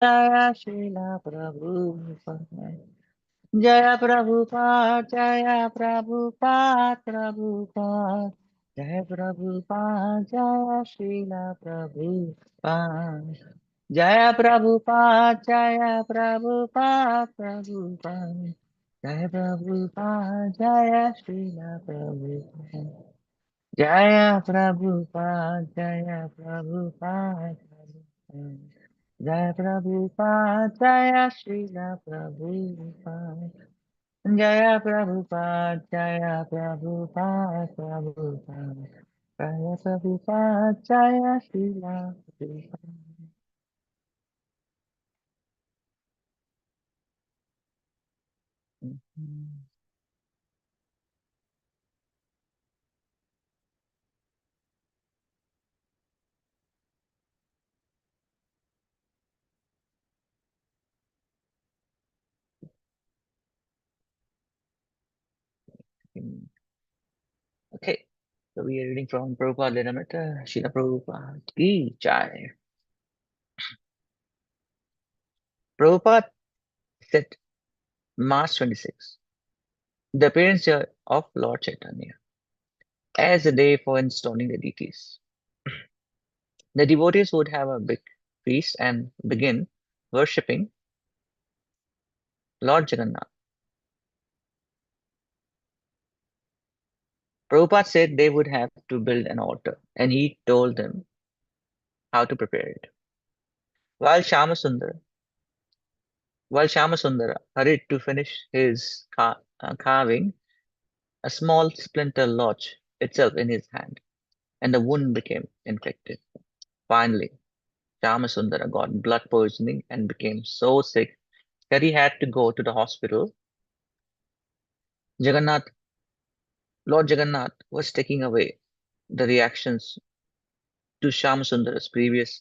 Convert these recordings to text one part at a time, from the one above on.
Jaya Srila Prabhupada. Jaya Prabhupada, Jaya Prabhupada, Prabhupada. Jaya Prabhupada, Jaya Srila Prabhupada. Jaya Prabhupada, Jaya Prabhupada, Prabhupada. Jaya Prabhupada, Jaya Srila Prabhupada. Jaya Prabhupada, Jaya Prabhupada, Prabhupada. Jaya Prabhupada, Jaya Srila Prabhupada. Jaya Prabhupada, Jaya Prabhupada, Prabhupada. Jaya Prabhupada, Jaya Srila Prabhupada. Mhm. Okay, so we are reading from Prabhupada Lilamrita, Srila Prabhupada Ki Jai. Prabhupada said March 26, the appearance here of Lord Chaitanya as a day for installing the deities. The devotees would have a big feast and begin worshipping Lord Jagannath. Prabhupada said they would have to build an altar, and he told them how to prepare it. While Shamasundara, while Shamasundara hurried to finish his carving, a small splinter lodged itself in his hand, and the wound became infected. Finally, Shamasundara got blood poisoning and became so sick that he had to go to the hospital. Jagannath, Lord Jagannath was taking away the reactions to Shamasundara's previous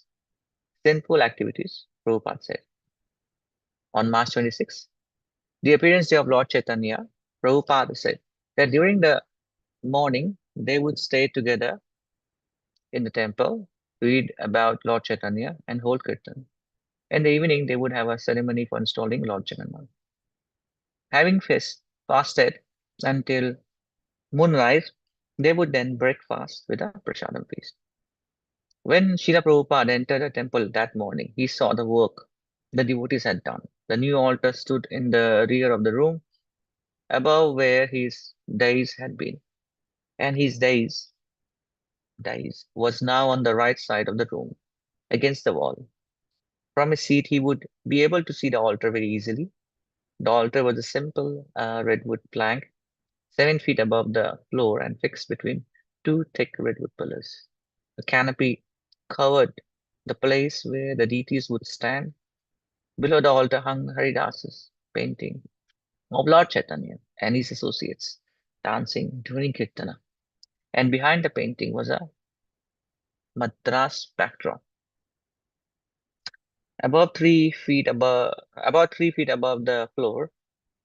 sinful activities, Prabhupada said. On March 26, the appearance day of Lord Chaitanya, Prabhupada said that during the morning they would stay together in the temple, read about Lord Chaitanya, and hold kirtan. In the evening, they would have a ceremony for installing Lord Jagannath. Having fasted until moonrise, they would then break fast with a prasadam feast. When Srila Prabhupada entered the temple that morning, he saw the work the devotees had done. The new altar stood in the rear of the room, above where his dais had been, and his dais was now on the right side of the room, against the wall. From his seat, he would be able to see the altar very easily. The altar was a simple redwood plank, 7 feet above the floor and fixed between two thick redwood pillars. A canopy covered the place where the deities would stand. Below the altar hung Haridas's painting of Lord Chaitanya and his associates dancing during Kirtana. And behind the painting was a Madras backdrop. About 3 feet above the floor,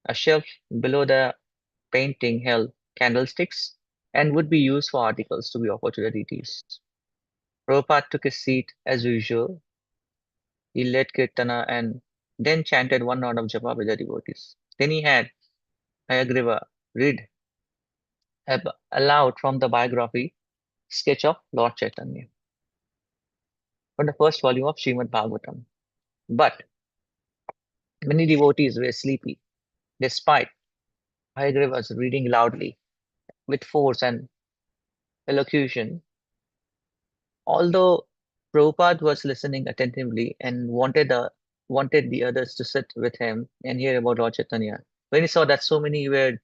a shelf below the painting held candlesticks and would be used for articles to be offered to the deities. Prabhupada took his seat as usual. He led Kirtana and then chanted one round of japa with the devotees. Then he had Hayagriva read aloud from the biography sketch of Lord Chaitanya from the first volume of Srimad Bhagavatam. But many devotees were sleepy, despite Hayagriva's reading loudly with force and elocution. Although Prabhupada was listening attentively and wanted the others to sit with him and hear about Lord Chaitanya, when he saw that so many were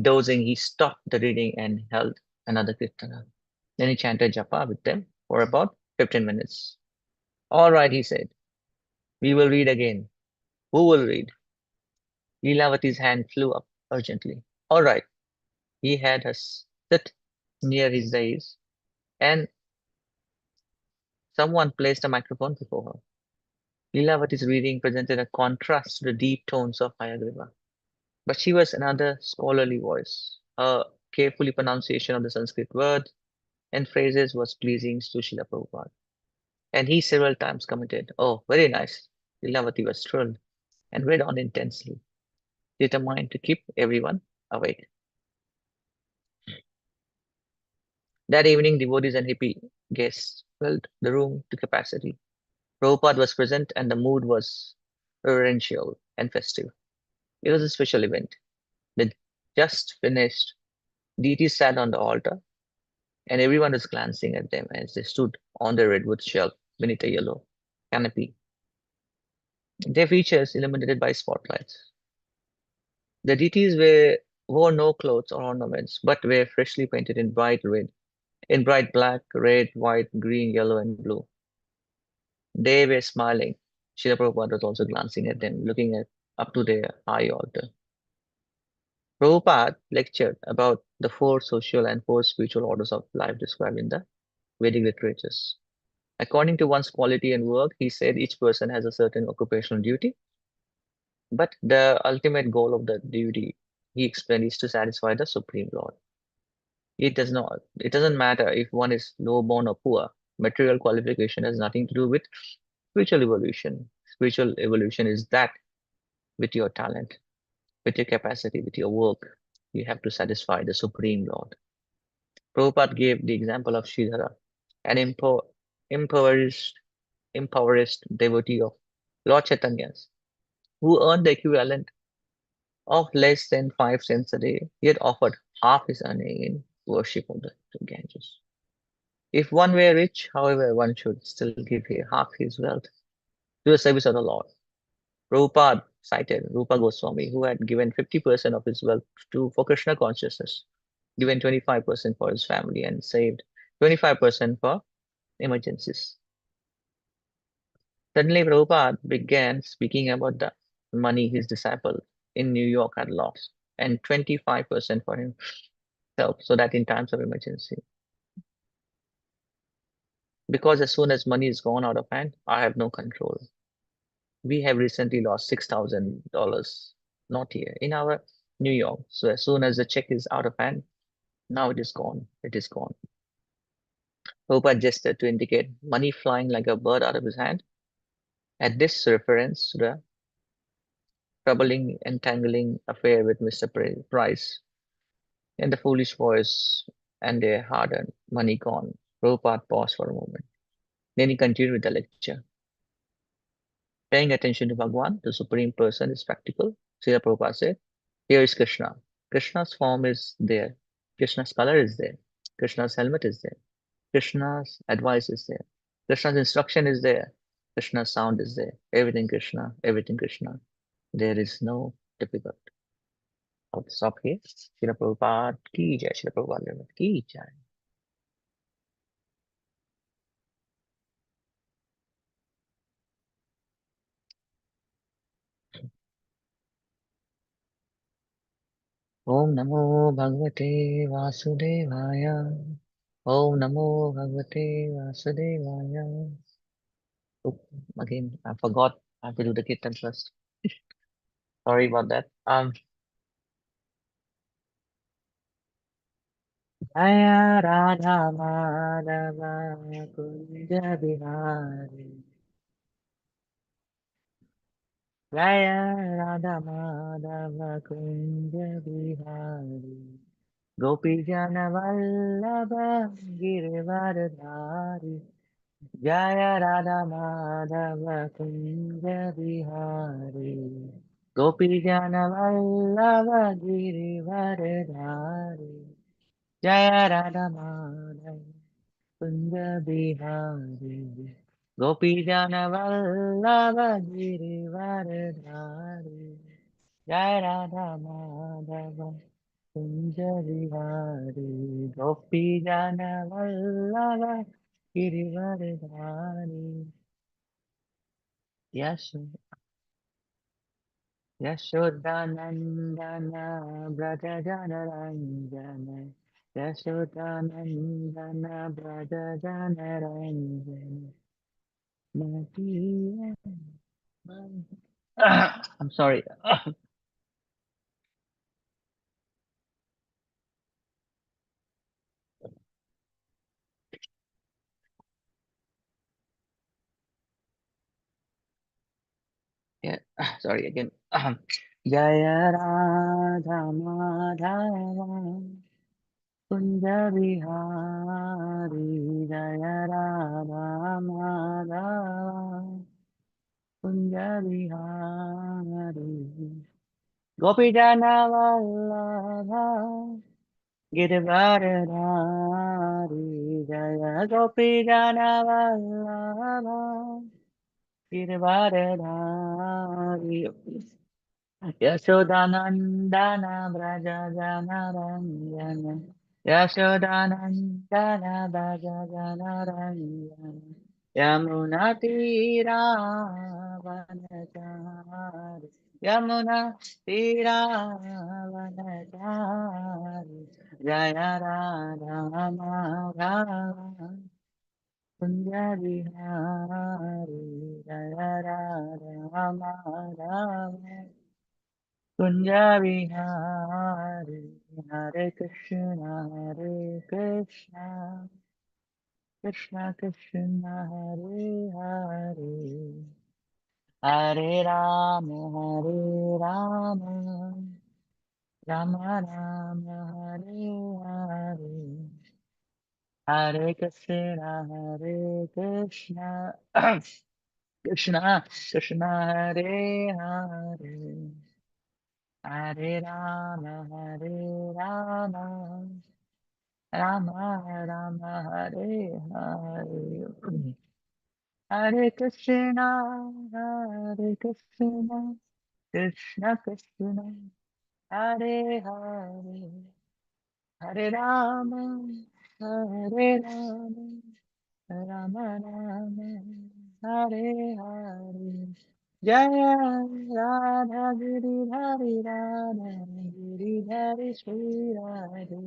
dozing, he stopped the reading and held another kirtana. Then he chanted japa with them for about 15 minutes. All right, he said, we will read again. Who will read? Leelavati's hand flew up urgently. All right. He had her sit near his dais, and someone placed a microphone before her. Leelavati's reading presented a contrast to the deep tones of Hayagriva, but she was another scholarly voice. Her carefully pronunciation of the Sanskrit words and phrases was pleasing to Srila Prabhupada, and he several times commented, "Oh, very nice." Lilavati was thrilled and read on intensely, determined to keep everyone awake. That evening, devotees and hippie guests filled the room to capacity. Prabhupada was present and the mood was reverential and festive. It was a special event. The just finished deities sat on the altar, and everyone was glancing at them as they stood on the redwood shelf beneath a yellow canopy, their features illuminated by spotlights. The deities wore no clothes or ornaments, but were freshly painted in bright black, red, white, green, yellow, and blue. They were smiling. Srila Prabhupada was also glancing at them, looking up to their high altar. Prabhupada lectured about the four social and four spiritual orders of life described in the Vedic literatures. According to one's quality and work, he said each person has a certain occupational duty, but the ultimate goal of the duty, he explained, is to satisfy the Supreme Lord. It doesn't matter if one is low born or poor. Material qualification has nothing to do with spiritual evolution. Spiritual evolution is that with your talent, with your capacity, with your work, you have to satisfy the Supreme Lord. Prabhupada gave the example of Sridhara, an impoverished, impoverished devotee of Lord Chaitanya's, who earned the equivalent of less than 5 cents a day, yet offered half his earning in worship of the to Ganges. If one were rich, however, one should still give half his wealth to the service of the Lord. Prabhupada cited Rupa Goswami, who had given 50% of his wealth for Krishna consciousness, given 25% for his family, and saved 25% for emergencies. Suddenly, Prabhupada began speaking about the money his disciple in New York had lost, and 25% for himself, so that in times of emergency. Because as soon as money is gone out of hand, I have no control. We have recently lost $6,000, not here, in our New York. So as soon as the check is out of hand, now it is gone. It is gone. Prabhupada gestured to indicate money flying like a bird out of his hand. At this reference to the troubling, entangling affair with Mr. Price, and the foolish voice and their hard-earned money gone, Prabhupada paused for a moment. Then he continued with the lecture. Paying attention to Bhagwan, the Supreme Person, is practical. Srila Prabhupada said, here is Krishna. Krishna's form is there. Krishna's color is there. Krishna's helmet is there. Krishna's advice is there. Krishna's instruction is there. Krishna's sound is there. Everything Krishna, everything Krishna. There is no difficult. I'll stop here. Srila Prabhupada ki jai. Srila Prabhupada ki jai. Om Namo Bhagavate Vasudevaya. Om Namo Bhagavate Vasudevaya. Oh, again, I forgot. I have to do the kirtan first. Sorry about that. Jaya Radha Madhava Kunja Bihari. Jaya Radha Madhava Kunja Bihari. Gopi Jana Vallabha Girivardhari. Jaya Radha Madhava Kunja Bihari. Gopi Jana Vallabha Girivardhari. Jaya Radha Madhava Kunja Bihari. Gopi Jana Vallabha Girivardhari. Jaya Radha Madhava Kunja Bihari. Gopi Jana Vallabha Girivardhari. Yashodanandana Braja Janaranjana. Yashodanandana Braja Janaranjana. Natiya. I'm sorry. Sorry again. Jaya Radha Madhava Kunja Bihari Jaya Radha Madhava Kunja Bihari Gopijana Vallabha Giridharidhari Jaya Gopijana Vallabha Giridharidhari Yashodanandana Braja Jana Ranjana Yashodanandana Braja Jana Ranjana Yamuna Tira Vanachari Yamuna Tira Vanachari Jaya Radha Madhava Kunja Bihari Jaya Radha Madhava Kunja Vihari, Hare Krishna, Hare Krishna, Krishna Krishna, Hare Hare, Hare Rama, Hare Rama, Rama Rama, Hare Hare, Hare Krishna, Hare Krishna, Krishna Krishna, Hare Hare, Hare Rama, Hare Rama. Rama Rama Hare Hare Hare Krishna Hare Krishna Krishna Krishna Hare Hare Hare Rama Hare Rama Rama Rama Hare Hare Jaya Radha Giridhari Radha Giridhari Shri Radhe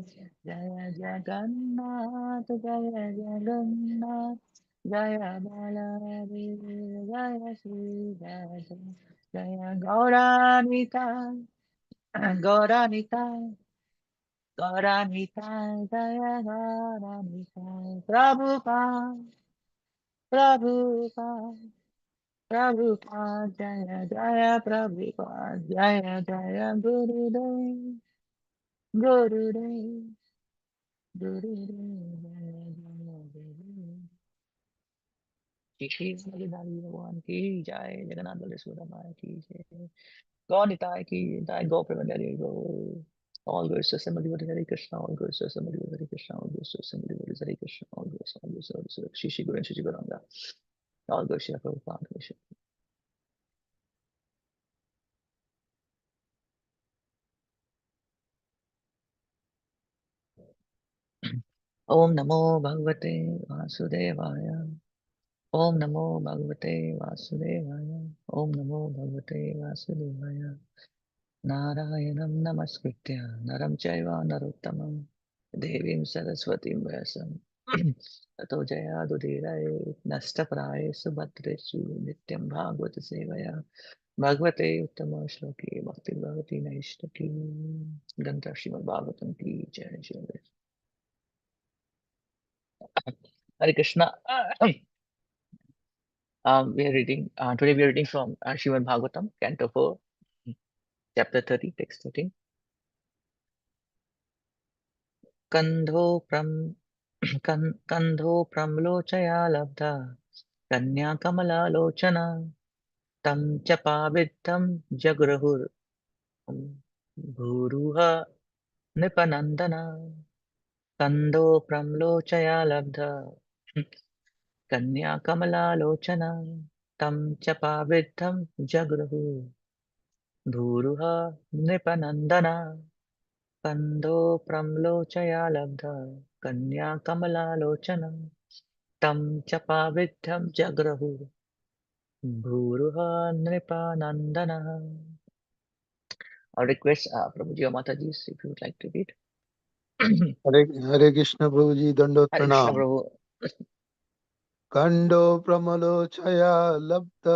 Jaya Jagannath Jaya Jagannath Jaya Baladev Jaya Shri Radhe Jaya Gauranita Gauranita Gauranita Jaya Gauranita Prabhupada Prabhupada Prabhupada Jaya Jaya Prabhupada Jaya Jaya Gurudev Gurudev Gurudev Jaya Jaya Gurudev Shri Bhagavad Bhagavan ki Jai Jagannath Baleswara Mai ki Jai God Nitai ki Jai Go Premanari Go All goes to Assembly with Hare Krishna, all goes to Assembly with Hare Krishna, all goes to Assembly with Hare Krishna, all goes to Shishi Guru and Shishi Guranga, all goes to Prabhupada. Om Namo Bhagavate Vasudevaya. Om Namo Bhagavate Vasudevaya. Om Namo Bhagavate Vasudevaya. Narayanam Namaskritya Naram Chaiva Narottamam Devim Saraswatim Vyasam Tato Jayadudiraye Nastapraye Subhadreshu Nityam Bhagavata Sevaya Bhagavate Uttama Shloki Bhakti Bhagavati Naishtaki Ganta Srimad Bhagavatam Ki Jai Jai. Hare Krishna. We are reading today. We are reading from Srimad Bhagavatam, Canto 4, Chapter 30, Text 13. Kandho pram Kandho pramlochaya labdha Kanya kamala lochana Tam chapavidham jagrahur Bhuruha nipanandana Kandho pramlochaya labdha Kanya kamala lochana Tam chapavidham jagrahur Bhuruha nipanandana Kando pramlochaya labdha kanya kamala lochana tam chapavidham jagrahu bhuruha nripa nandana. I request Prabhuji or Mataji if you would like to read. Hare Krishna Prabhu ji दंडोत Hare Krishna प्रणाम। Prabhu. कंडो प्रमलोचया लब्ध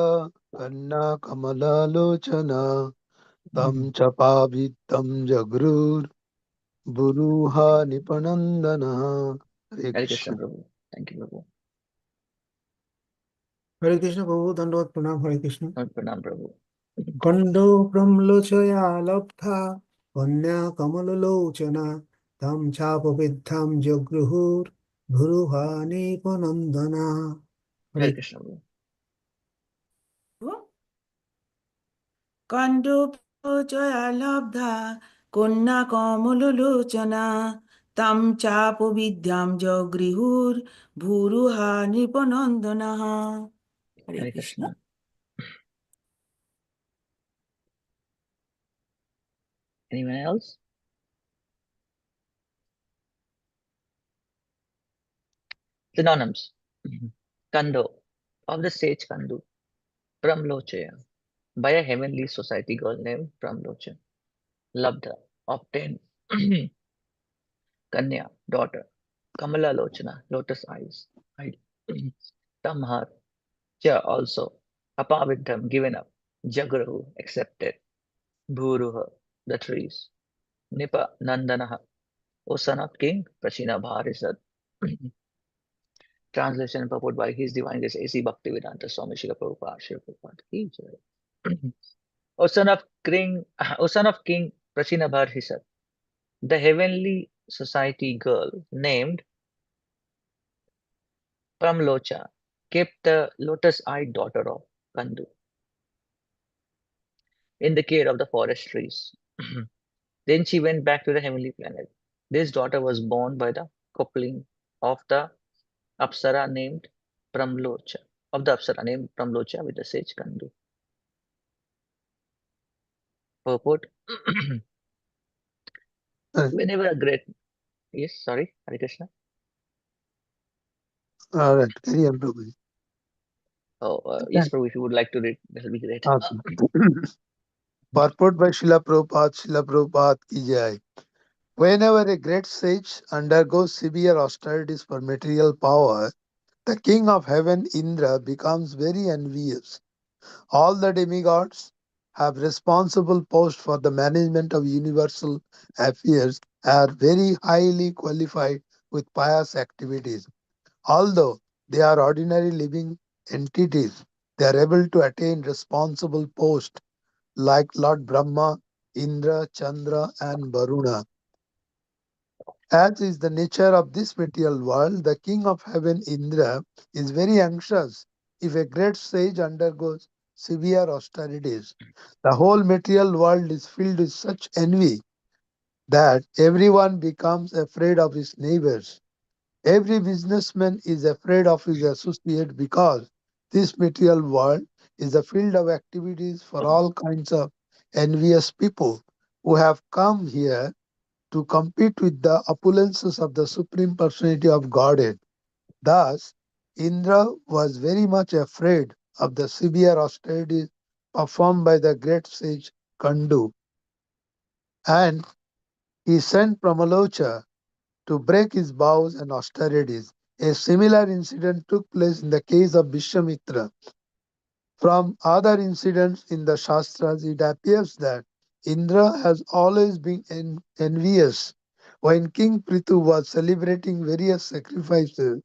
कन्ना कमलालोचन तं चपाभित्तं जगृर बुरूहा निपनंदन। हरे Hare Krishna Krishna. Prabhu. Thank you Prabhu. हरे कृष्ण प्रभु दंडवत प्रणाम। हरे Krishna. Pranam Prabhu. खण्डो प्रम्लोचया लब्धा कन्या कमललोचना तं चापविद्धां जगृहुर्भुरुहानिपनन्दना। हरे Hare Krishna. Bro. कण्डूपजया लब्धा कन्या कमललोचना तं चापविद्यां जगृहुर्भुरुहा नृपनन्दनः। हरे Hare Krishna. Krishna. Anyone else? Synonyms. Kando, of the sage Kandu. Pramlochaya, by a heavenly society girl named Pramlocha. Labdha, obtained. Kanya, daughter. Kamala Lochana, lotus eyes. Eyed. Tamhar, Cha also. Apavidham, given up. Jagruhu, accepted. Bhuruha, the trees. Nipa Nandanaha, O son of King Prachina Bharisad. Translation and purport by His Divine Grace A.C. Bhaktivedanta Swami Srila Prabhupada Srila Prabhupada Ki Jai. O son of King, O son of King Prachina Bharisad, the heavenly society girl named Pramlocha kept the lotus-eyed daughter of Kandu in the care of the forest trees. Then she went back to the heavenly planet. This daughter was born by the coupling of the Apsara named Pramlocha, with the sage Kandu. Purport. Hare- Whenever a great, yes, sorry, Hare Krishna. All right, carry on, Prabhuji. Oh, yes, Thank- Prabhu, if you would like to read, that will be great. Awesome. Purport by Srila Prabhupada ki jai. Whenever a great sage undergoes severe austerities for material power, the king of heaven, Indra, becomes very envious. All the demigods have responsible posts for the management of universal affairs are very highly qualified with pious activities. Although they are ordinary living entities, they are able to attain responsible posts like Lord Brahma, Indra, Chandra, and Varuna. As is the nature of this material world, the king of heaven, Indra, is very anxious if a great sage undergoes severe austerities. The whole material world is filled with such envy that everyone becomes afraid of his neighbors. Every businessman is afraid of his associate because this material world is a field of activities for all kinds of envious people who have come here to compete with the opulences of the Supreme Personality of Godhead. Thus, Indra was very much afraid of the severe austerities performed by the great sage Kandu, and he sent Pramalocha to break his vows and austerities. A similar incident took place in the case of Vishwamitra. From other incidents in the Shastras, it appears that Indra has always been envious. When King Prithu was celebrating various sacrifices,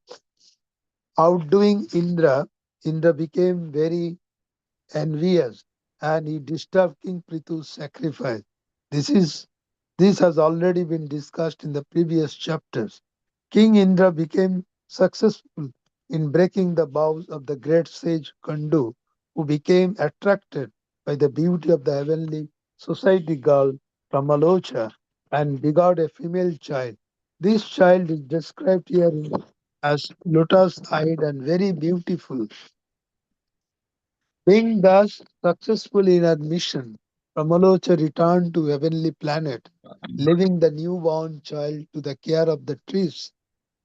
outdoing Indra, Indra became very envious and he disturbed King Prithu's sacrifice. This is this has already been discussed in the previous chapters. King Indra became successful in breaking the vows of the great sage Kandu, who became attracted by the beauty of the heavenly society girl Pramalocha and begot a female child. This child is described here as lotus-eyed and very beautiful. Being thus successful in her mission, Pramalocha returned to heavenly planet, leaving the newborn child to the care of the trees.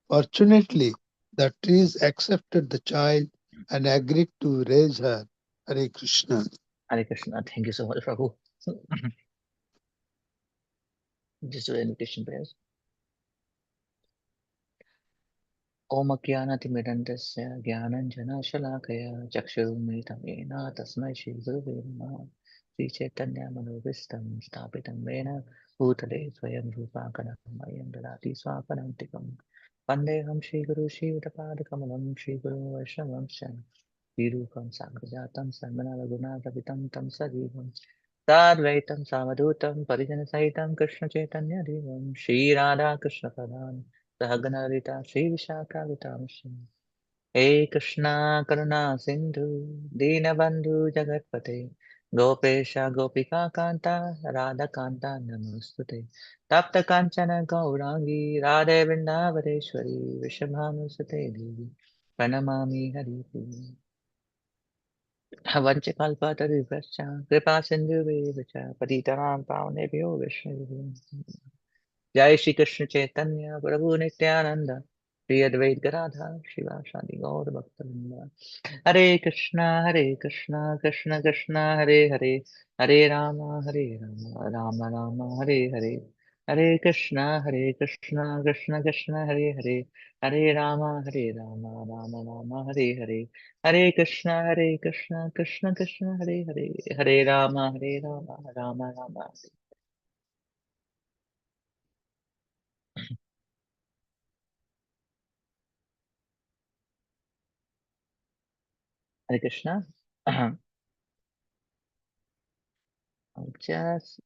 Fortunately, the trees accepted the child and agreed to raise her. Hare Krishna. Hare Krishna. Thank you so much, Prabhu. Just do the invitation prayers. ॐ अज्ञानतिमिरन्दस्य ज्ञानञ्जनशलाकया चक्षुरुन्मिलितं तस्मै श्रीगुरुवे नमः श्रीचैतन्यमनोभीष्टं स्थापितं येन भूतले स्वयं रूपा कनकमयं ददाति स्वापनन्तिकं वन्देऽहं श्रीगुरुश्रीयुतपादकमलं श्रीगुरुं वैष्णवंश्च Virupam Sagrajatam Sarmana Tam Sadivam Sadvaitam Savadutam Parijana Sahitam Krishna Chaitanya Devam Shri Radha Krishna Padan Sahagana Rita Shri Vishaka Vitam Hey Krishna Karuna Sindhu Dinabandhu Jagatpate Gopesha Gopika Kanta Radha Kanta Namostute Tapta Kanchana Gaurangi Radhe Vrindavareshwari Vishabhamusate Devi Pranamami Hari Vanchakalpatarivascha Kripa Sindhu Vivacha Patitanam Pavanebhyo Vishnu Jai Shri Krishna Chaitanya Prabhu Nityananda Shri Advait Gadadhar Shiva Shadi Gaur Bhaktavinda Hare Krishna Hare Krishna Krishna Krishna Hare Hare Hare Rama Rama Rama Hare Hare Hare Krishna Krishna Krishna Hare Hare Hare Rama Rama Rama Hare Hare Hare Krishna Krishna Hare Hare Hare Rama Rama Rama Hare Hare Krishna. I'll just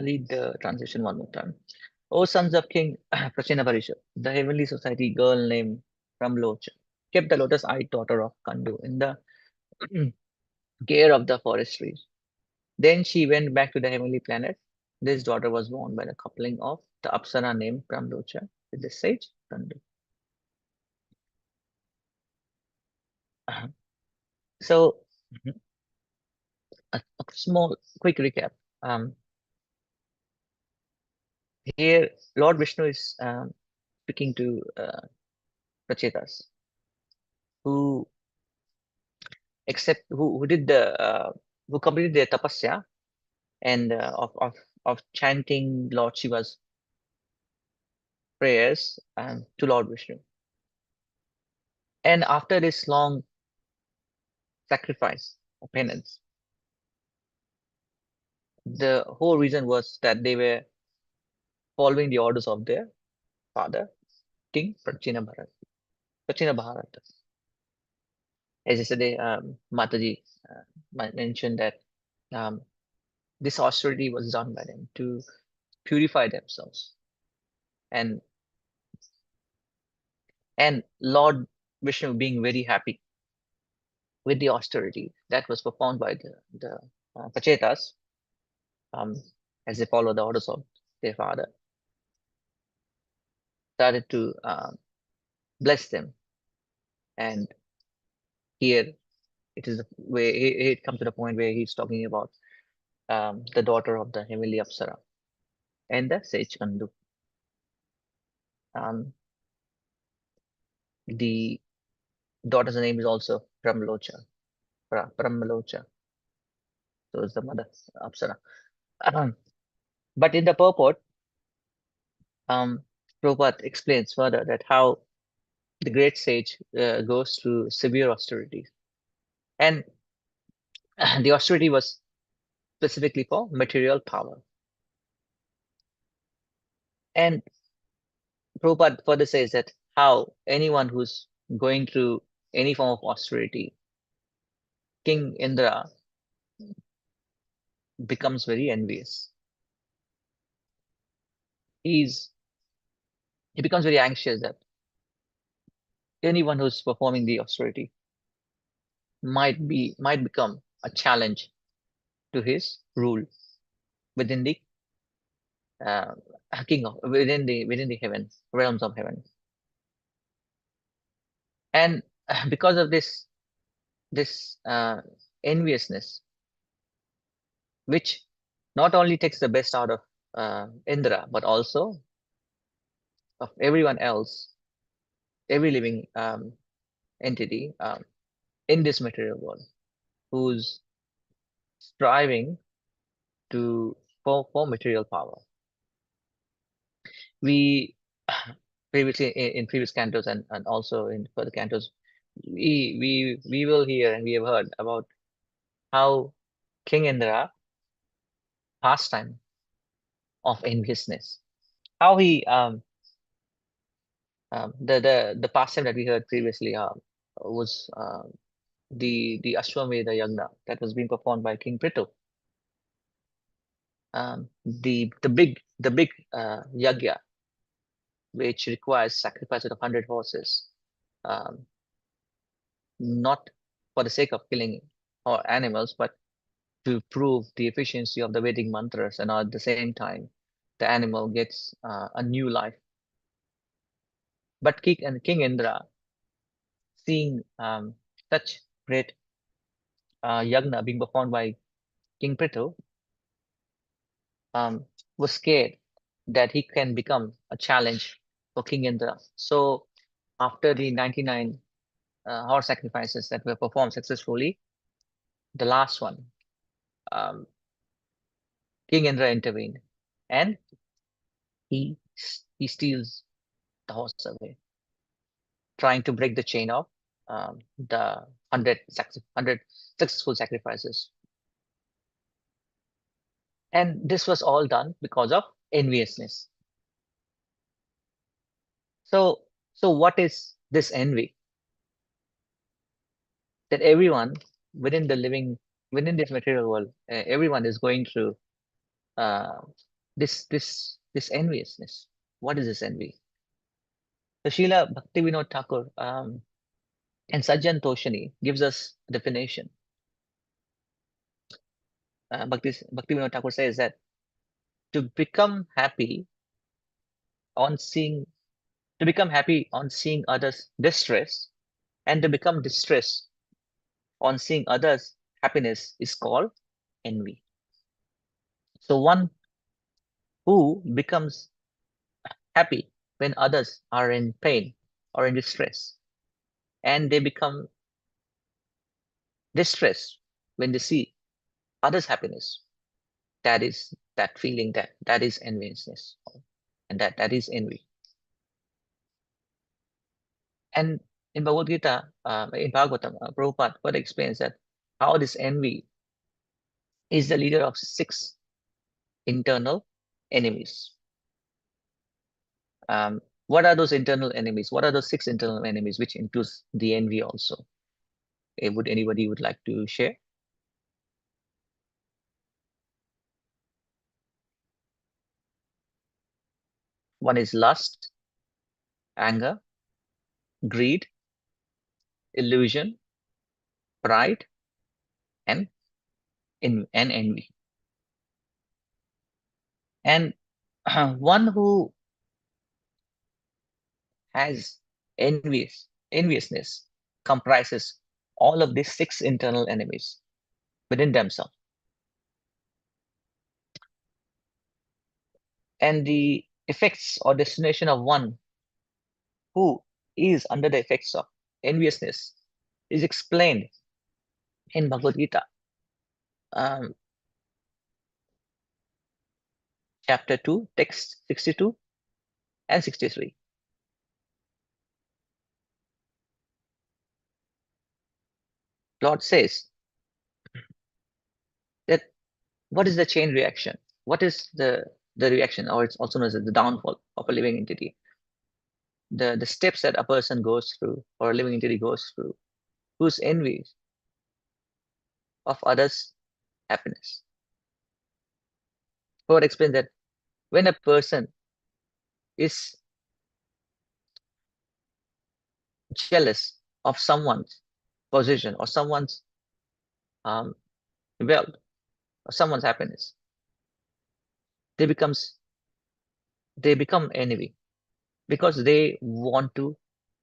read the translation one more time. O sons of King Prachinaparisha, the heavenly society girl named Ramlocha kept the lotus-eyed daughter of Kandu in the care of the forest trees. Then she went back to the heavenly planet. This daughter was born by the coupling of the Apsara named Pramlocha with the sage Kandu. So, mhm, a small, quick recap. Um, Here, Lord Vishnu is speaking to Prachetas, who who did the who completed their tapasya and of chanting Lord Shiva's prayers to Lord Vishnu. And after this long sacrifice or penance, the whole reason was that they were following the orders of their father, King Prachina Bharata. As yesterday, Mataji mentioned that um, this austerity was done by them to purify themselves, and Lord Vishnu being very happy with the austerity that was performed by the Pachetas, um, as they follow the orders of their father, started to bless them. And here it is where it comes to the point where he's talking about the daughter of the heavenly Apsara and the sage Kandu. Um, the daughter's name is also Pramlocha, Pramlocha. So is the mother Apsara. But in the purport, um, Prabhupada explains further that how the great sage goes through severe austerity. And the austerity was specifically for material power. And Prabhupada further says that how anyone who's going through any form of austerity, King Indra becomes very envious. He becomes very anxious that anyone who's performing the austerity might become a challenge to his rule within the uh, within the heaven realms of heaven. And because of this enviousness, which not only takes the best out of Indra, but also of everyone else, every living entity in this material world, who's striving to for material power. We previously in previous cantos and also in further cantos, we will hear and we have heard about how King Indra pastime of enviousness, how he the pastime that we heard previously, was the Ashwamedha Yagna that was being performed by King Prithu. The big yagya, which requires sacrifice of 100 horses, um, not for the sake of killing or animals, but to prove the efficiency of the Vedic mantras, and at the same time, the animal gets a new life. But King Indra, seeing such great yagna being performed by King Prithu, um, was scared that he can become a challenge for King Indra. So after the 99 horse sacrifices that were performed successfully, the last one, um, King Indra intervened, and he steals the horse away, trying to break the chain of the 100 successful sacrifices. And this was all done because of enviousness. So, what is this envy? That everyone within the living, within this material world, everyone is going through uh, this enviousness. What is this envy? So Srila Bhaktivinoda Thakur and Sajjan Toshani gives us a definition. Bhaktivinoda Thakur says that to become happy on seeing to become happy on seeing others distress, and to become distressed on seeing others happiness is called envy. So one who becomes happy when others are in pain or in distress, and they become distressed when they see others happiness, that is that feeling, that is enviousness, and that is envy. And in Bhagavad Gita, in Bhagavatam, Prabhupada further explains that how this envy is the leader of 6 internal enemies. What are those internal enemies? What are those 6 internal enemies, which includes the envy also? Would anybody would like to share? One is lust, anger, greed, illusion, pride, and envy. And one who has enviousness comprises all of these 6 internal enemies within themselves. And the effects or destination of one who is under the effects of enviousness is explained in Bhagavad Gita, um, chapter 2, text 62 and 63. Lord says that what is the chain reaction? What is the reaction, or it's also known as the downfall of a living entity? The steps that a person goes through or a living entity goes through, whose envy of others' happiness. Lord explains that when a person is jealous of someone's position or someone's um, wealth or someone's happiness, they becomes they become envy, because they want to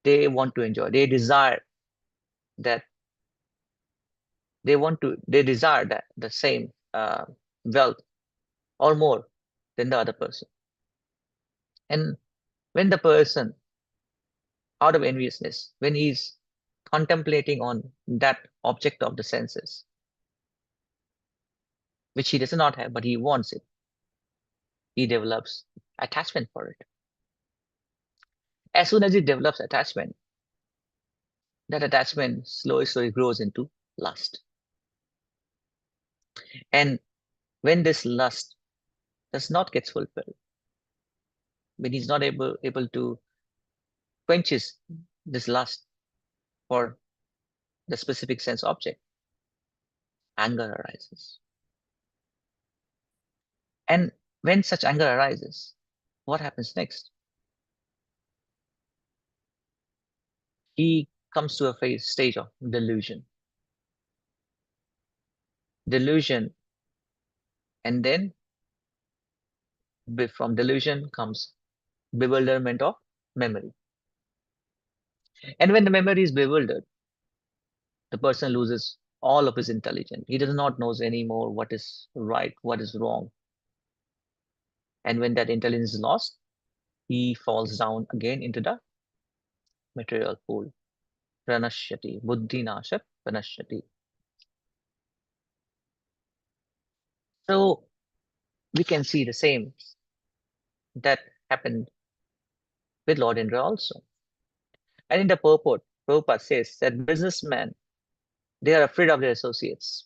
enjoy, they desire that they desire that the same wealth or more than the other person. And when the person, out of enviousness, when he's contemplating on that object of the senses, which he does not have but he wants it, he develops attachment for it. As soon as he develops attachment, that attachment slowly grows into lust. And when this lust does not get fulfilled, when he's not able to quenches this lust for the specific sense object, anger arises. And when such anger arises, what happens next? He comes to a stage of delusion. Delusion, and then from delusion comes bewilderment of memory. And when the memory is bewildered, the person loses all of his intelligence. He does not know anymore what is right, what is wrong. And when that intelligence is lost, he falls down again into the material pool. Pranashyati, buddhi nashat pranashyati. So we can see the same that happened with Lord Indra also. And in the purport, Prabhupada says that businessmen, they are afraid of their associates.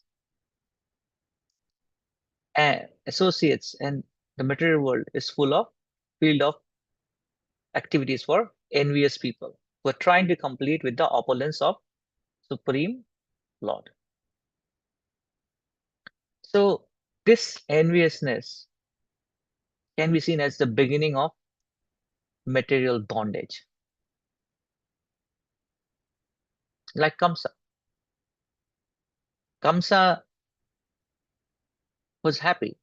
And associates and the material world is full of field of activities for envious people who are trying to complete with the opulence of Supreme Lord. So this enviousness can be seen as the beginning of material bondage. Like Kamsa. Kamsa was happy.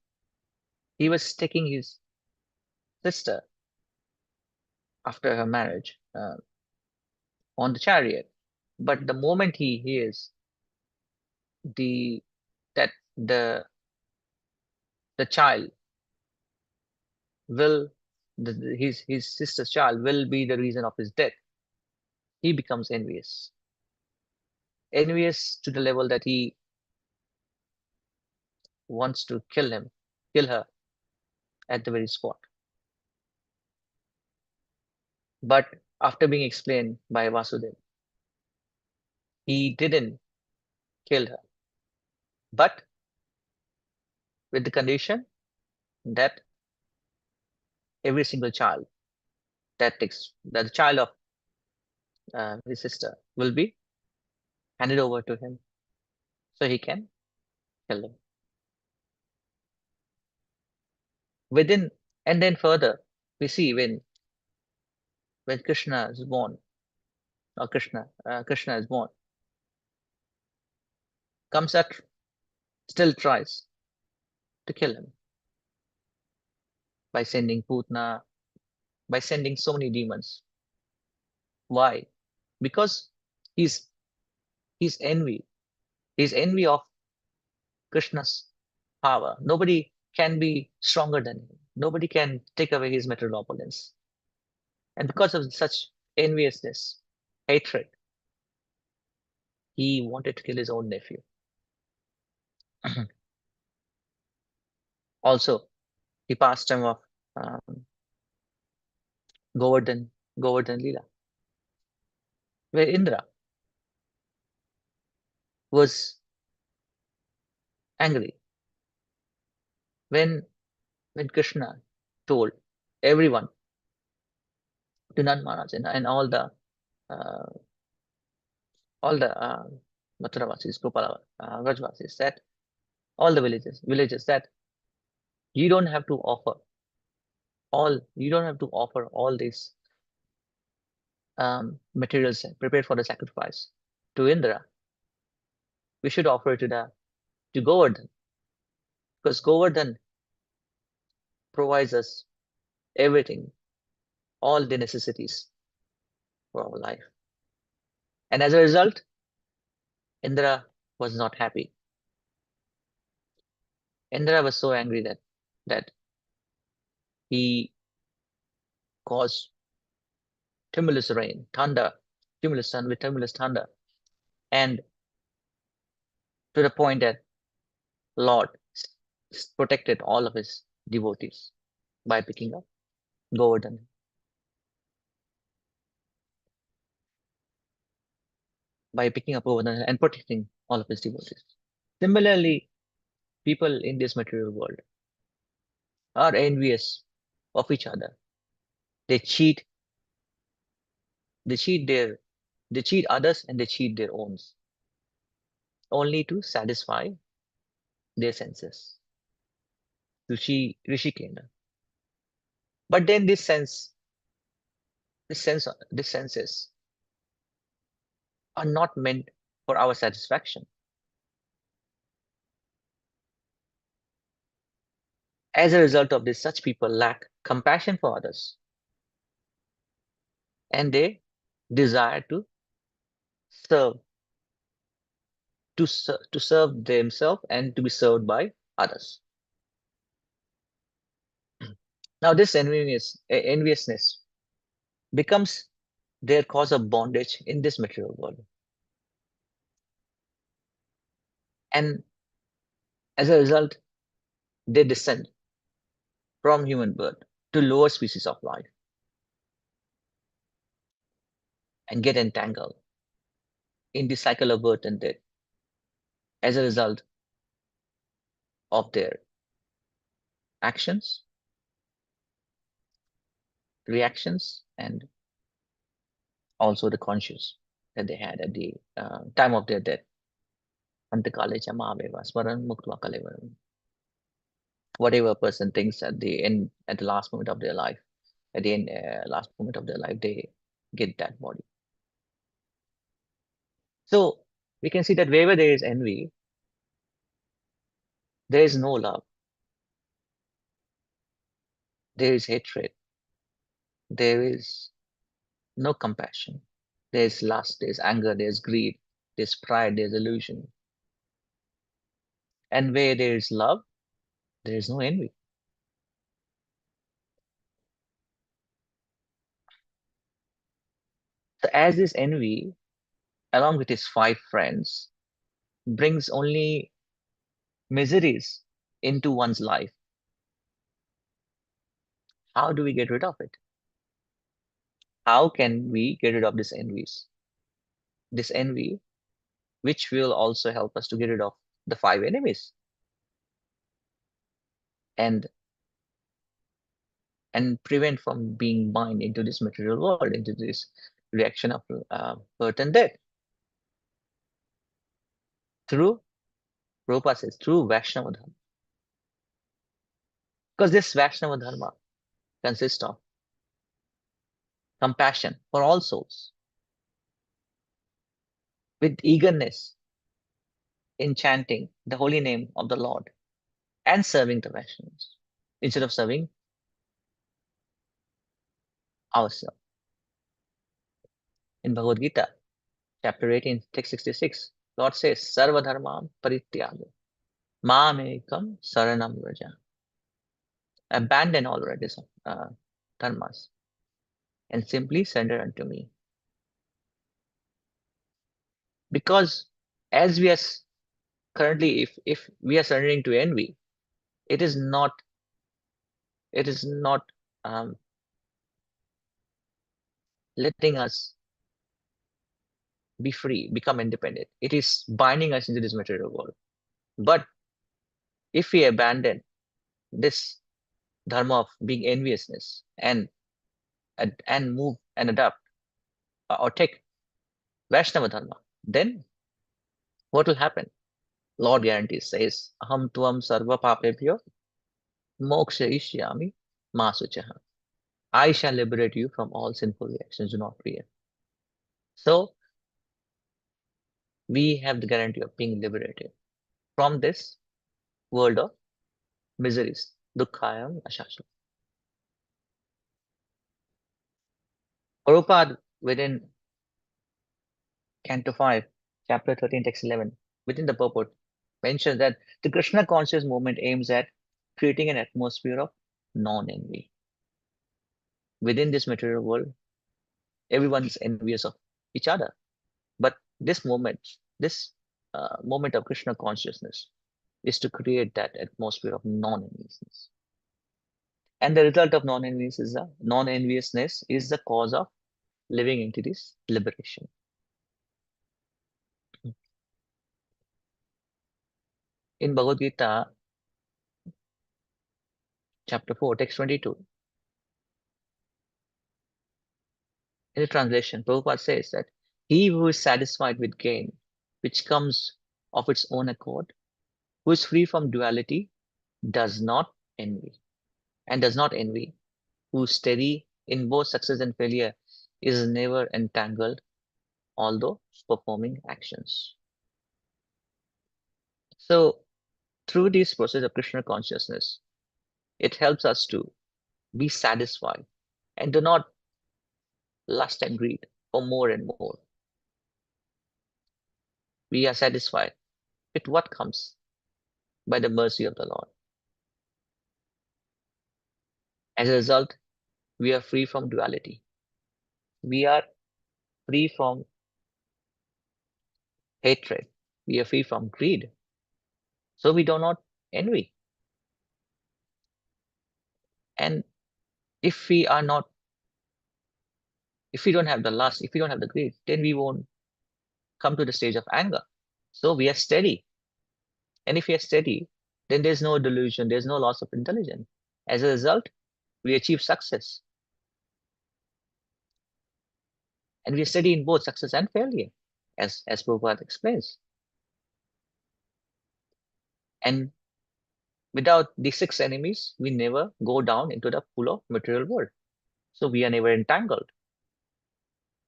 He was taking his sister after her marriage on the chariot. But the moment he hears that the child will his sister's child will be the reason of his death, he becomes envious. Envious to the level that he wants to kill her at the very spot. But after being explained by Vasudev, he didn't kill her, but with the condition that every single child that the child of his sister will be handed over to him so he can kill them. And then further, we see when Krishna is born, or Krishna is born, Kamsa still tries to kill him by sending Putna, by sending so many demons. Why? Because he's envy. He's envy of Krishna's power. Nobody can be stronger than him. Nobody can take away his material opulence. And because of such enviousness, hatred, he wanted to kill his own nephew. Also, he passed time of um, Govardhan Leela, where Indra was angry when Krishna told everyone, to Nan Maharaj and uh, all the Mathuravasis, Gopala, Rajvasis, that all the villages that you don't have to offer all these materials prepared for the sacrifice to Indra. We should offer it to Govardhan, because Govardhan provides us everything, all the necessities for our life. And as a result, Indra was not happy. Indra was so angry that he caused tremendous rain, thunder, tremendous sun with tremendous thunder, and to the point that Lord protected all of his devotees by picking up Govardhan, and protecting all of his devotees. Similarly, people in this material world are envious of each other. They cheat, they cheat others, and they cheat their owns. only to satisfy their senses. Rishi Kena. But then these senses are not meant for our satisfaction. As a result of this, such people lack compassion for others and they desire to serve to serve themselves and to be served by others. Now, this enviousness becomes their cause of bondage in this material world. And as a result, they descend from human birth to lower species of life and get entangled in the cycle of birth and death as a result of their actions, reactions, and also the conscious that they had at the time of their death. Antakale cha mahaveva smaran muktva kalevaram. Whatever a person thinks at the end, at the last moment of their life, at the end, last moment of their life, they get that body. So we can see that wherever there is envy, there is no love, there is hatred, there is no compassion, there is lust, there is anger, there is greed, there is pride, there is illusion. And where there is love, there is no envy. So as this envy, along with his five friends, brings only miseries into one's life, how do we get rid of it? How can we get rid of this envies? This envy, which will also help us to get rid of the five enemies and prevent from being bind into this material world, into this reaction of birth and death. Through, Prabhupada says, through Vaishnava Dharma. Because this Vaishnava Dharma consists of compassion for all souls, with eagerness in chanting the holy name of the Lord and serving the Vaishnavas instead of serving ourselves. In Bhagavad Gita, chapter 18, text 66, Lord says, Sarva Dharma Parityaga, Mamekam Saranam Vraja. Abandon all dharmas and simply surrender unto me. Because as we are currently, if we are surrendering to envy, it is not um, letting us be free, become independent. It is binding us into this material world. But if we abandon this dharma of being enviousness and move and adapt or take Vaishnava dharma, then what will happen? Lord guarantees, says, Aham tuam sarva papebhyo mokshayishyami masuchaha. I shall liberate you from all sinful reactions. Do not fear. So we have the guarantee of being liberated from this world of miseries. Dukkhayam ashasha. Prabhupada within Canto 5, chapter 13, text 11, within the purport, mentions that the Krishna conscious movement aims at creating an atmosphere of non-envy. Within this material world, everyone is envious of each other. But this moment of Krishna consciousness is to create that atmosphere of non-enviousness. And the result of non-enviousness is the cause of living into this liberation. In Bhagavad Gita, chapter 4, text 22, in the translation, Prabhupada says that he who is satisfied with gain, which comes of its own accord, who is free from duality, does not envy, and does not envy, who is steady in both success and failure, is never entangled, although performing actions. So, through this process of Krishna consciousness, it helps us to be satisfied and do not lust and greed for more and more. We are satisfied with what comes by the mercy of the Lord. As a result, we are free from duality. We are free from hatred. We are free from greed. So we do not envy. And if we are not, if we don't have the lust, if we don't have the greed, then we won't come to the stage of anger. So we are steady. And if we are steady, then there's no delusion, there's no loss of intelligence. As a result, we achieve success. And we are steady in both success and failure, as Prabhupada explains. And without the six enemies, we never go down into the pool of material world. So we are never entangled,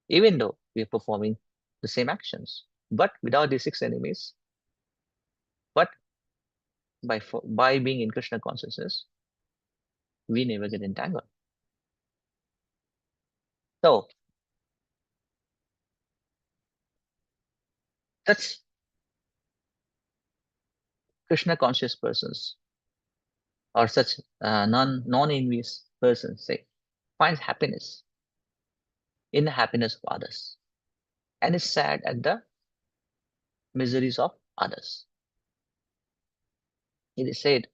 even though we are performing the same actions. But without these six enemies, but by being in Krishna consciousness, we never get entangled. So that's Krishna conscious persons or such non-envious persons say finds happiness in the happiness of others and is sad at the miseries of others. It is said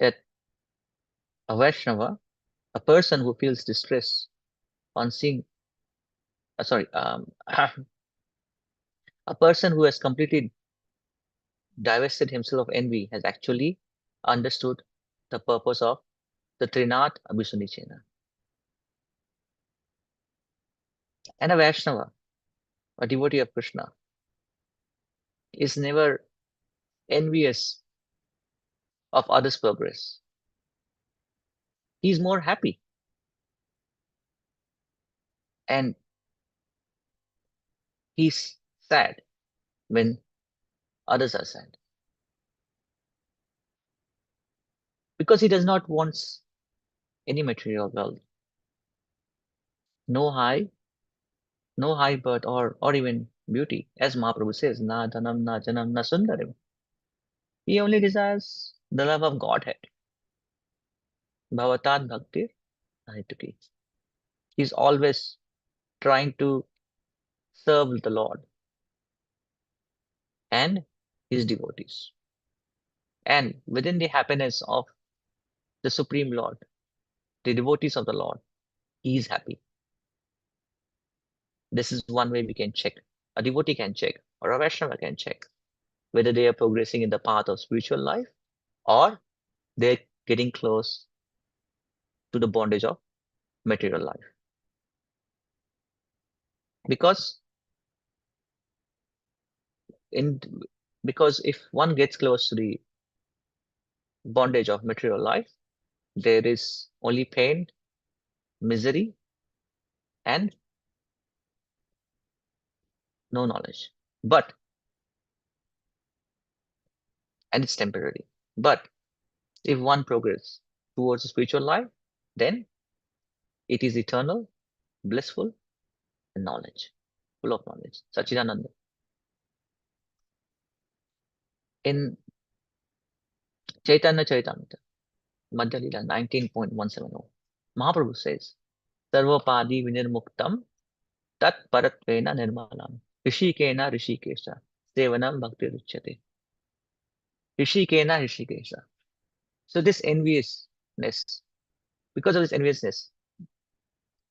that a Vaishnava, a person who feels distress on seeing, a person who has completely divested himself of envy has actually understood the purpose of the Trinat Abhisunichena. And a Vaishnava, a devotee of Krishna, is never envious of others' progress. He's more happy. And he's sad when others are sad. Because he does not want any material wealth. No high birth or even beauty. As Mahaprabhu says, na dhanam, na janam, na sundarim. He only desires the love of Godhead. Bhavatat bhaktir ahituki. He's always trying to serve the Lord and his devotees. And within the happiness of the Supreme Lord, the devotees of the Lord, he is happy. This is one way we can check. A devotee can check, or a Vaishnava can check whether they are progressing in the path of spiritual life or they're getting close to the bondage of material life. Because in because if one gets close to the bondage of material life, there is only pain, misery, and no knowledge. And it's temporary. But if one progresses towards a spiritual life, then it is eternal, blissful, and knowledge, full of knowledge. Sachidananda. In Chaitanya Charitamrita, Madhya Lila 19.170, Mahaprabhu says, Sarvapadi vinirmuktam tat paratvena nirmalam rishikena rishikesha sevanam bhakti ruchyate. Rishikena rishikesha. So this enviousness, because of this enviousness,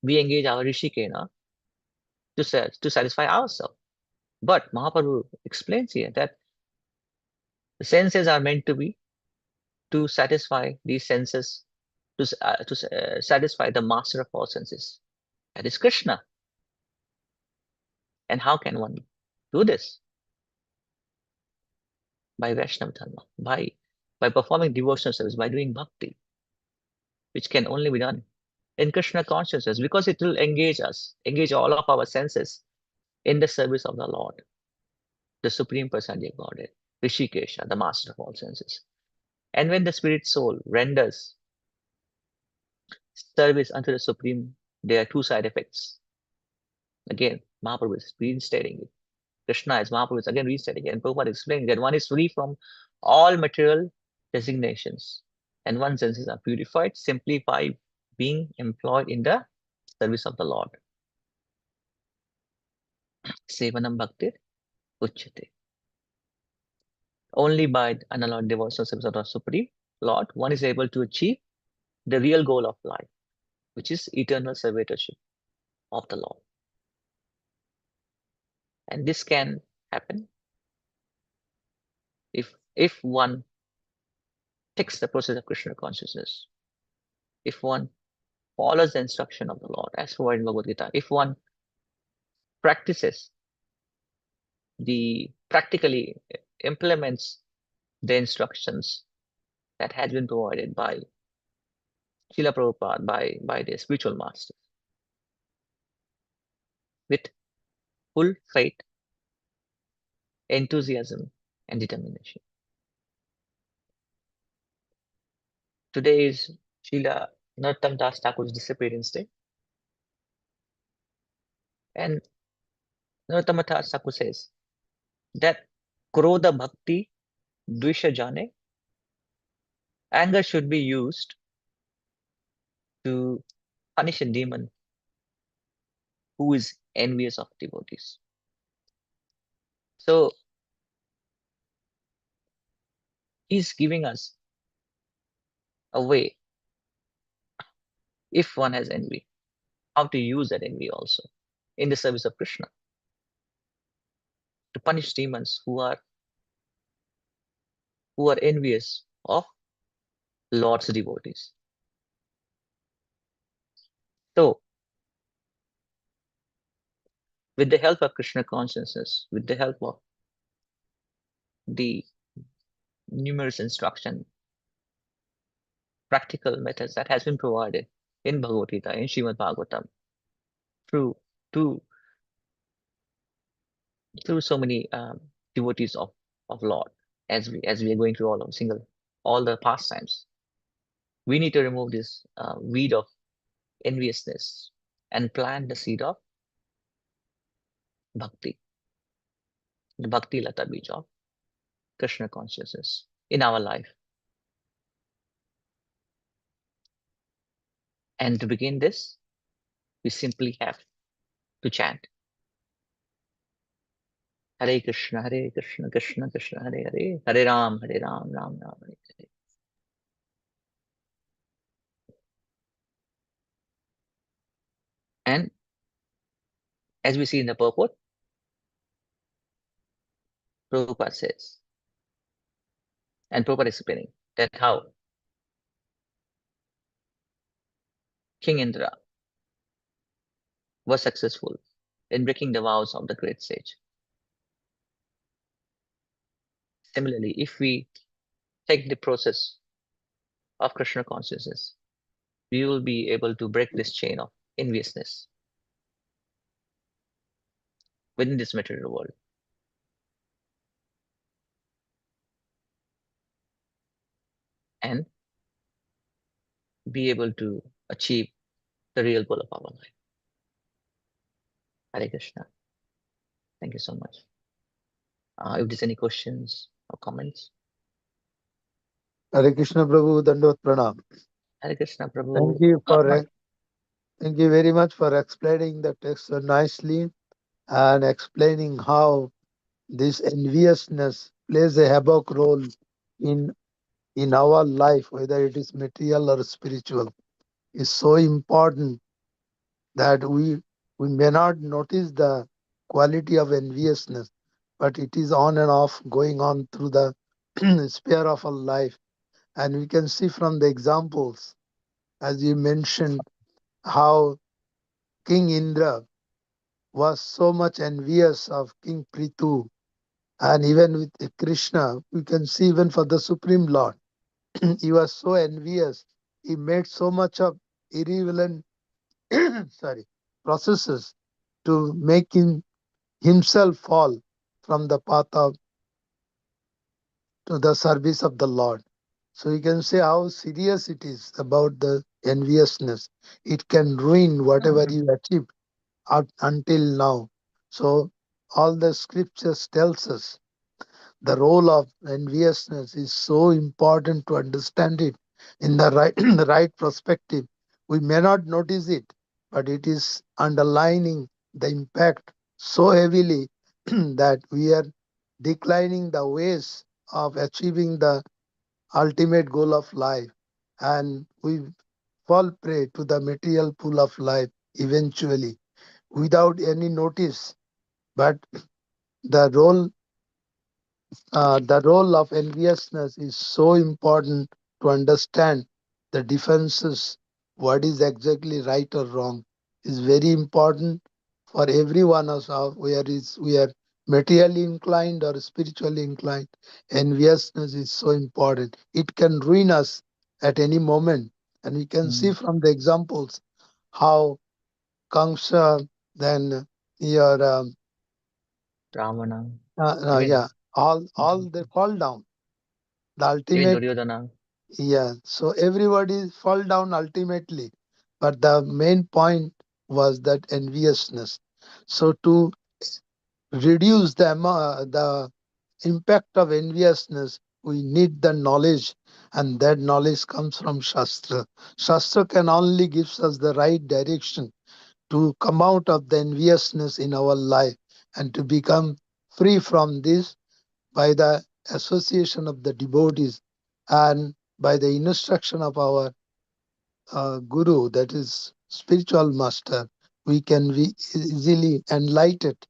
we engage our rishikena to satisfy ourselves. But Mahaprabhu explains here that the senses are meant to be to satisfy these senses, to satisfy the master of all senses. That is Krishna. And how can one do this by Vaishnava Dharma, by performing devotional service, by doing bhakti, which can only be done in Krishna consciousness, because it will engage us, engage all of our senses in the service of the Lord, the Supreme Personality of Godhead, Rishikesha, the master of all senses. And when the spirit soul renders service unto the Supreme, there are two side effects. Again, Mahaprabhu is reinstating it. Krishna is Mahaprabhu is again reinstating it. And Prabhupada is explaining that one is free from all material designations, and one's senses are purified simply by being employed in the service of the Lord. Sevanam bhaktir uchyate. Only by unalloyed devotional service of the Supreme Lord, one is able to achieve the real goal of life, which is eternal servitorship of the Lord. And this can happen if one takes the process of Krishna consciousness, if one follows the instruction of the Lord as provided in Bhagavad Gita, if one practices practically implements the instructions that has been provided by Srila Prabhupada, by the spiritual masters, with full faith, enthusiasm, and determination. Today is Srila Narottam Das Thakur's disappearance day, and Narottama Das Thakur says that Krodha Bhakti Dvisha Jane, anger should be used to punish a demon who is envious of devotees. So he's giving us a way, if one has envy, how to use that envy also in the service of Krishna, to punish demons who are envious of Lord's devotees. So with the help of Krishna consciousness, with the help of the numerous instruction, practical methods that has been provided in Bhagavad Gita, in Srimad Bhagavatam, through through through so many devotees of Lord, as we are going through all the pastimes, we need to remove this weed of enviousness and plant the seed of bhakti, the bhakti lata bij of Krishna consciousness in our life. And to begin this, we simply have to chant Hare Krishna, Krishna Krishna, Hare Hare, Hare Ram, Ram Ram, Hare Hare. And as we see in the purport, Prabhupada says, and Prabhupada is explaining that how King Indra was successful in breaking the vows of the great sage. Similarly, if we take the process of Krishna consciousness, we will be able to break this chain of enviousness within this material world, and be able to achieve the real goal of our life. Hare Krishna. Thank you so much. If there's any questions or comments. Hare Krishna Prabhu, Dandot Pranam. Hare Krishna Thank Prabhu. you thank you very much for explaining the text so nicely and explaining how this enviousness plays a havoc role in our life, whether it is material or spiritual, is so important that we may not notice the quality of enviousness, but it is on and off going on through the sphere of our life. And we can see from the examples, as you mentioned, how King Indra was so much envious of King Prithu, and even with Krishna, we can see even for the Supreme Lord, he was so envious. He made so much of irrelevant sorry processes to make himself fall from the path of to the service of the Lord. So you can say how serious it is about the enviousness. It can ruin whatever you achieve up until now. So all the scriptures tells us the role of enviousness is so important to understand it in the right the right perspective. We may not notice it, but it is underlining the impact so heavily that we are declining the ways of achieving the ultimate goal of life, and we fall prey to the material pool of life eventually without any notice. But the role of enviousness is so important to understand the differences, what is exactly right or wrong, is very important for every one of us, where we are materially inclined or spiritually inclined. Enviousness is so important. It can ruin us at any moment. And we can see Mm. from the examples how Kamsa, then your, Ravana, yeah, even all they fall down. The even ultimate, Duryodhana. yeah, so everybody fall down ultimately, but the main point was that enviousness. So to reduce the impact of enviousness, we need the knowledge, and that knowledge comes from Shastra. Shastra can only gives us the right direction to come out of the enviousness in our life and to become free from this by the association of the devotees and by the instruction of our guru, that is spiritual master. We can be easily enlightened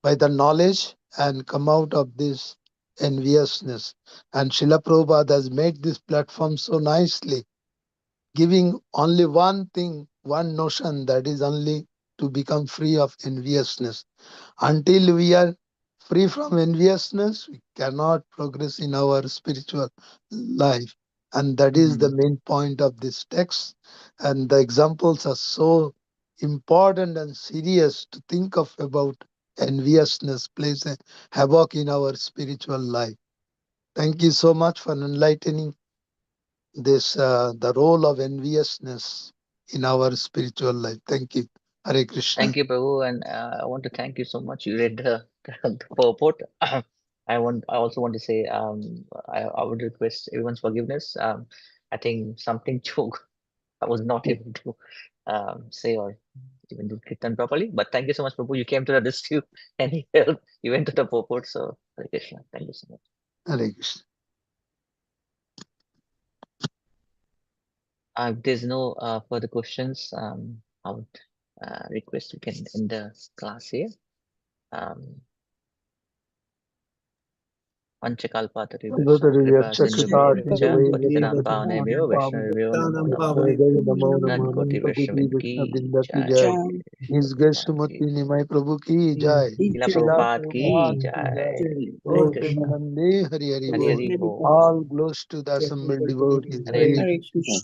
by the knowledge and come out of this enviousness. And Srila Prabhupada has made this platform so nicely, giving only one thing, one notion, that is only to become free of enviousness. Until we are free from enviousness, we cannot progress in our spiritual life. And that is the Mm. main point of this text. And the examples are so important and serious to think of about enviousness plays a havoc in our spiritual life. Thank you so much for enlightening this the role of enviousness in our spiritual life. Thank you. Hare Krishna. Thank you, Prabhu, and I want to thank you so much. You read the purport. I also want to say I would request everyone's forgiveness. I think something joke I was not able to say or even do kirtan properly. But thank you so much, Prabhu. You came to the rescue and you helped. You went to the purport. So Hare Krishna. Thank you so much. Hare Krishna. If there's no further questions, I would request we can end the class here. Um, Panchakalpatarubhyascha kripa Bhagavata-rivya-chakita sindhubhyavach Vishnu-devi patitanam pavanebhyo Vaishnavibhyo namo namaha Anant Koti Vishwamin ki Vrinda ki jai. jai. His grace Jai Sumati Shri Nimai Prabhu ki jai. Srila Srila Prabhupada ki Prabhupada ki jai. jai. Hare Gaur Krishna. Premanande Hari Hari Hari Bol. Hari Bo. All glories to the assembled devotees. Hare Hari Hare Krishna.